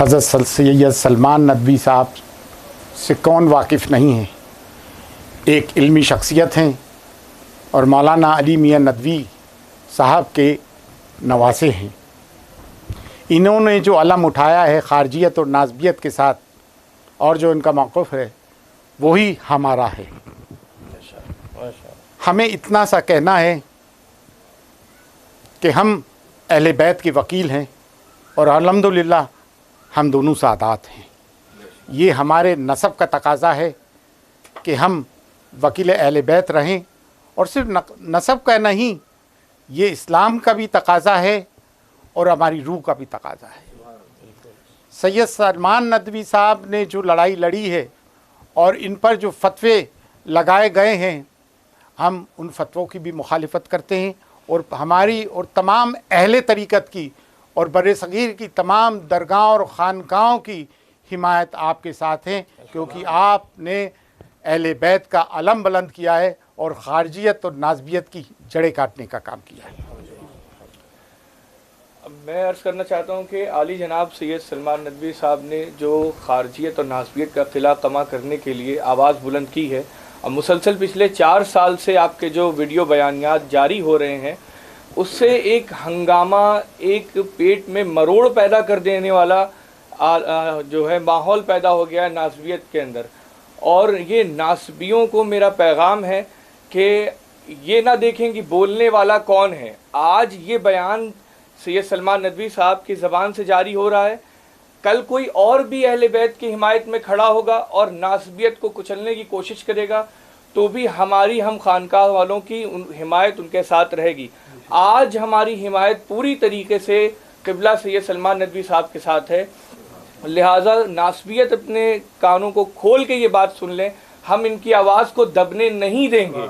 حضرت سید سلمان ندوی صاحب سے کون واقف نہیں ہے؟ ایک علمی شخصیت ہیں اور مولانا علی میاں ندوی صاحب کے نواسے ہیں۔ انہوں نے جو علم اٹھایا ہے خارجیت اور ناسبیت کے ساتھ، اور جو ان کا موقف ہے وہی ہمارا ہے۔ ہمیں اتنا سا کہنا ہے کہ ہم اہل بیت کے وکیل ہیں اور الحمدللہ ہم دونوں سادات ہیں۔ یہ ہمارے نسب کا تقاضا ہے کہ ہم وکیل اہل بیت رہیں، اور صرف نسب کا نہیں، یہ اسلام کا بھی تقاضا ہے اور ہماری روح کا بھی تقاضا ہے۔ سید سلمان ندوی صاحب نے جو لڑائی لڑی ہے اور ان پر جو فتوے لگائے گئے ہیں، ہم ان فتووں کی بھی مخالفت کرتے ہیں، اور ہماری اور تمام اہل طریقت کی اور بر صغیر کی تمام درگاہوں اور خانقاہوں کی حمایت آپ کے ساتھ ہیں، کیونکہ آپ نے اہل بیت کا علم بلند کیا ہے اور خارجیت اور ناسبیت کی جڑیں کاٹنے کا کام کیا ہے۔ میں عرض کرنا چاہتا ہوں کہ عالی جناب سید سلمان ندوی صاحب نے جو خارجیت اور ناسبیت کا قلعہ کما کرنے کے لیے آواز بلند کی ہے، اور مسلسل پچھلے 4 سال سے آپ کے جو ویڈیو بیانیات جاری ہو رہے ہیں، اس سے ایک ہنگامہ، ایک پیٹ میں مروڑ پیدا کر دینے والا جو ہے ماحول پیدا ہو گیا ہے ناسبیت کے اندر۔ اور یہ ناسبیوں کو میرا پیغام ہے کہ یہ نہ دیکھیں کہ بولنے والا کون ہے۔ آج یہ بیان سید سلمان ندوی صاحب کی زبان سے جاری ہو رہا ہے، کل کوئی اور بھی اہل بیت کی حمایت میں کھڑا ہوگا اور ناسبیت کو کچلنے کی کوشش کرے گا، تو بھی ہماری ہم خانقاہ والوں کی حمایت ان کے ساتھ رہے گی۔ آج ہماری حمایت پوری طریقے سے قبلہ سید سلمان ندوی صاحب کے ساتھ ہے، لہٰذا ناسبیت اپنے کانوں کو کھول کے یہ بات سن لیں، ہم ان کی آواز کو دبنے نہیں دیں گے،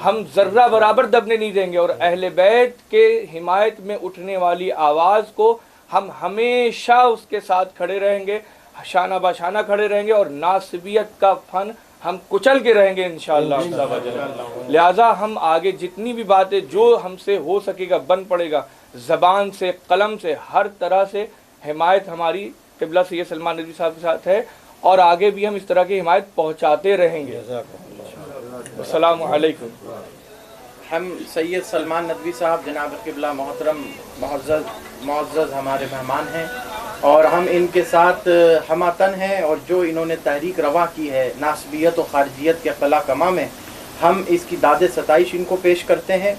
ہم ذرہ برابر دبنے نہیں دیں گے، اور اہل بیت کے حمایت میں اٹھنے والی آواز کو ہم ہمیشہ اس کے ساتھ کھڑے رہیں گے، شانہ باشانہ کھڑے رہیں گے، اور ناسبیت کا فن ہم کچل کے رہیں گے انشاءاللہ۔ لہٰذا ہم آگے جتنی بھی باتیں جو ہم سے ہو سکے گا، بن پڑے گا، زبان سے، قلم سے، ہر طرح سے حمایت ہماری قبلہ سید سلمان ندوی صاحب کے ساتھ ہے، اور آگے بھی ہم اس طرح کی حمایت پہنچاتے رہیں گے۔ السلام علیکم۔ ہم سید سلمان ندوی صاحب جناب قبلہ محترم معزز ہمارے مہمان ہیں، اور ہم ان کے ساتھ ہماتن ہیں، اور جو انہوں نے تحریک روا کی ہے ناسبیت و خارجیت کے قلعہ کما میں، ہم اس کی داد ستائش ان کو پیش کرتے ہیں،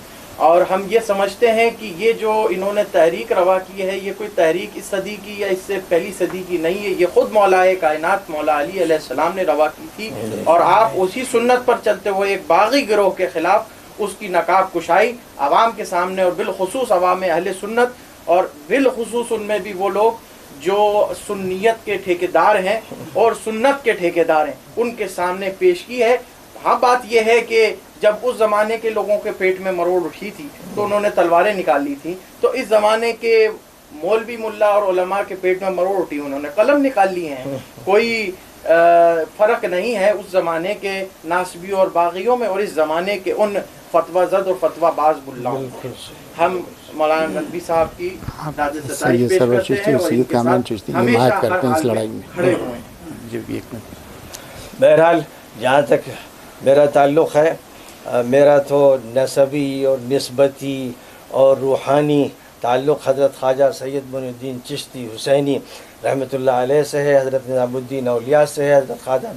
اور ہم یہ سمجھتے ہیں کہ یہ جو انہوں نے تحریک روا کی ہے، یہ کوئی تحریک اس صدی کی یا اس سے پہلی صدی کی نہیں ہے، یہ خود مولا کائنات مولا علی علیہ السلام نے روا کی تھی، اور آپ اسی سنت پر چلتے ہوئے ایک باغی گروہ کے خلاف اس کی نقاب کشائی عوام کے سامنے، اور بالخصوص عوام اہل سنت، اور بالخصوص ان میں بھی وہ لوگ جو سنیت کے ٹھیکیدار ہیں اور سنت کے ٹھیکیدار ہیں، ان کے سامنے پیش کی ہے۔ ہاں، بات یہ ہے کہ جب اس زمانے کے لوگوں کے پیٹ میں مروڑ اٹھی تھی تو انہوں نے تلواریں نکال لی تھیں، تو اس زمانے کے مولوی ملا اور علماء کے پیٹ میں مروڑ اٹھی، انہوں نے قلم نکال لی ہیں۔ کوئی فرق نہیں ہے اس زمانے کے ناسبیوں اور باغیوں میں اور اس زمانے کے ان فتویٰ زد اور فتویٰ باز ملاؤں۔ ہم مولانا ندوی صاحب کی داد ستائش پیش کرتے ہیں اور ان کے ساتھ ہمیشہ ہر حال میں کھڑے ہوئے ہیں۔ بہرحال جہاں تک میرا تعلق ہے، میرا تو نسبی اور نسبتی اور روحانی تعلق حضرت خواجہ سید معین الدین چشتی حسینی رحمۃ اللہ علیہ سے ہے، حضرت نظام الدین اولیاء سے ہے، حضرت خواجہ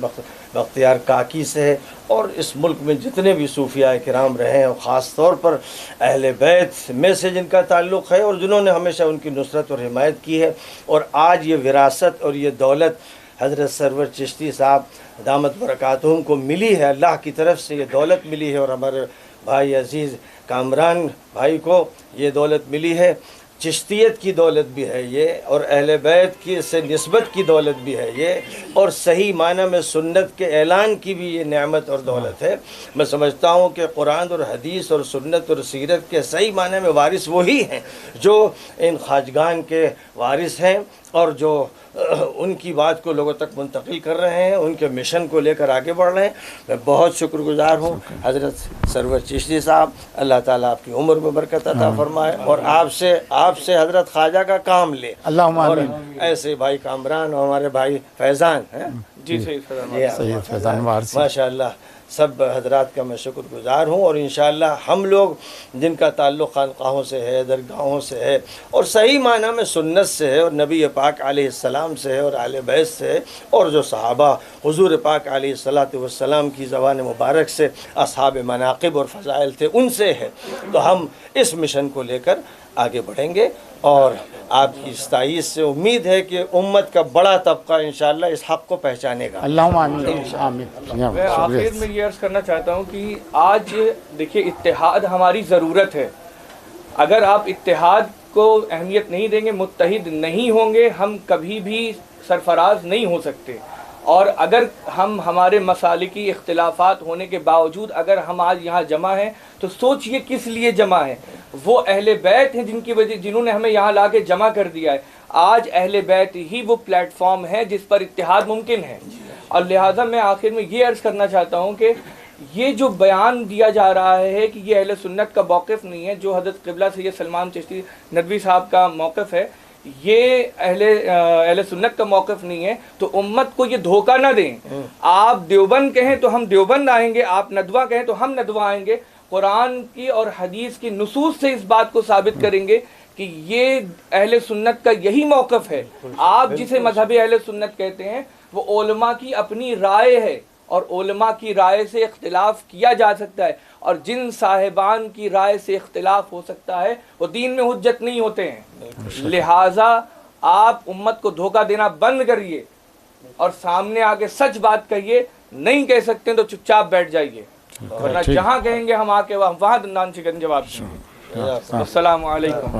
بختیار کاکی سے ہے، اور اس ملک میں جتنے بھی صوفیاء کرام رہے ہیں، اور خاص طور پر اہل بیت میں سے جن کا تعلق ہے اور جنہوں نے ہمیشہ ان کی نصرت اور حمایت کی ہے، اور آج یہ وراثت اور یہ دولت حضرت سرور چشتی صاحب دامت برکاتہم کو ملی ہے، اللہ کی طرف سے یہ دولت ملی ہے، اور ہمارے بھائی عزیز کامران بھائی کو یہ دولت ملی ہے، چشتیت کی دولت بھی ہے یہ، اور اہل بیت کی سے نسبت کی دولت بھی ہے یہ، اور صحیح معنی میں سنت کے اعلان کی بھی یہ نعمت اور دولت ہے۔ میں سمجھتا ہوں کہ قرآن اور حدیث اور سنت اور سیرت کے صحیح معنی میں وارث وہی ہیں جو ان خواجگان کے وارث ہیں، اور جو ان کی بات کو لوگوں تک منتقل کر رہے ہیں، ان کے مشن کو لے کر آگے بڑھ رہے ہیں. میں بہت شکر گزار ہوں حضرت سرور چشتی صاحب. اللہ تعالیٰ آپ کی عمر میں برکت عطا فرمائے اور آپ سے حضرت خواجہ کا کام لے. اللہم اور آمین. ایسے بھائی کامران اور ہمارے بھائی فیضان ہیں، جی سید فیضان سید فیضان وارثی. ماشاء اللہ سب حضرات کا میں شکر گزار ہوں. اور انشاءاللہ ہم لوگ جن کا تعلق خانقاہوں سے ہے، درگاہوں سے ہے، اور صحیح معنی میں سنت سے ہے، اور نبی پاک علیہ السلام سے ہے، اور اہل بیت سے ہے، اور جو صحابہ حضور پاک علیہ السلام کی زبان مبارک سے اصحاب مناقب اور فضائل تھے ان سے ہے، تو ہم اس مشن کو لے کر آگے بڑھیں گے. اور آپ کی استائش سے امید ہے کہ امت کا بڑا طبقہ انشاءاللہ اس حق کو پہچانے گا. اللہم آمین. آمین. میں آخر میں یہ عرض کرنا چاہتا ہوں کہ آج دیکھیے اتحاد ہماری ضرورت ہے. اگر آپ اتحاد کو اہمیت نہیں دیں گے، متحد نہیں ہوں گے، ہم کبھی بھی سرفراز نہیں ہو سکتے. اور اگر ہم ہمارے مسالکی اختلافات ہونے کے باوجود اگر ہم آج یہاں جمع ہیں تو سوچئے کس لیے جمع ہیں. وہ اہل بیت ہیں جنہوں نے ہمیں یہاں لا کے جمع کر دیا ہے. آج اہل بیت ہی وہ پلیٹ فارم ہے جس پر اتحاد ممکن ہے. اور لہٰذا میں آخر میں یہ عرض کرنا چاہتا ہوں کہ یہ جو بیان دیا جا رہا ہے کہ یہ اہل سنت کا موقف نہیں ہے، جو حضرت قبلہ سید سلمان چشتی ندوی صاحب کا موقف ہے، یہ اہل سنت کا موقف نہیں ہے، تو امت کو یہ دھوکہ نہ دیں. آپ دیوبند کہیں تو ہم دیوبند آئیں گے، آپ ندوہ کہیں تو ہم ندوہ آئیں گے. قرآن کی اور حدیث کی نصوص سے اس بات کو ثابت کریں گے کہ یہ اہل سنت کا یہی موقف ہے. آپ جسے مذہب اہل سنت کہتے ہیں وہ علماء کی اپنی رائے ہے، اور علماء کی رائے سے اختلاف کیا جا سکتا ہے، اور جن صاحبان کی رائے سے اختلاف ہو سکتا ہے وہ دین میں حجت نہیں ہوتے ہیں. لہٰذا آپ امت کو دھوکہ دینا بند کریے اور سامنے آ کے سچ بات کہیے. نہیں کہہ سکتے تو چپ چاپ بیٹھ جائیے، ورنہ جہاں کہیں گے ہم آ کے وہاں دندان چکن جواب دیں گے. السلام علیکم.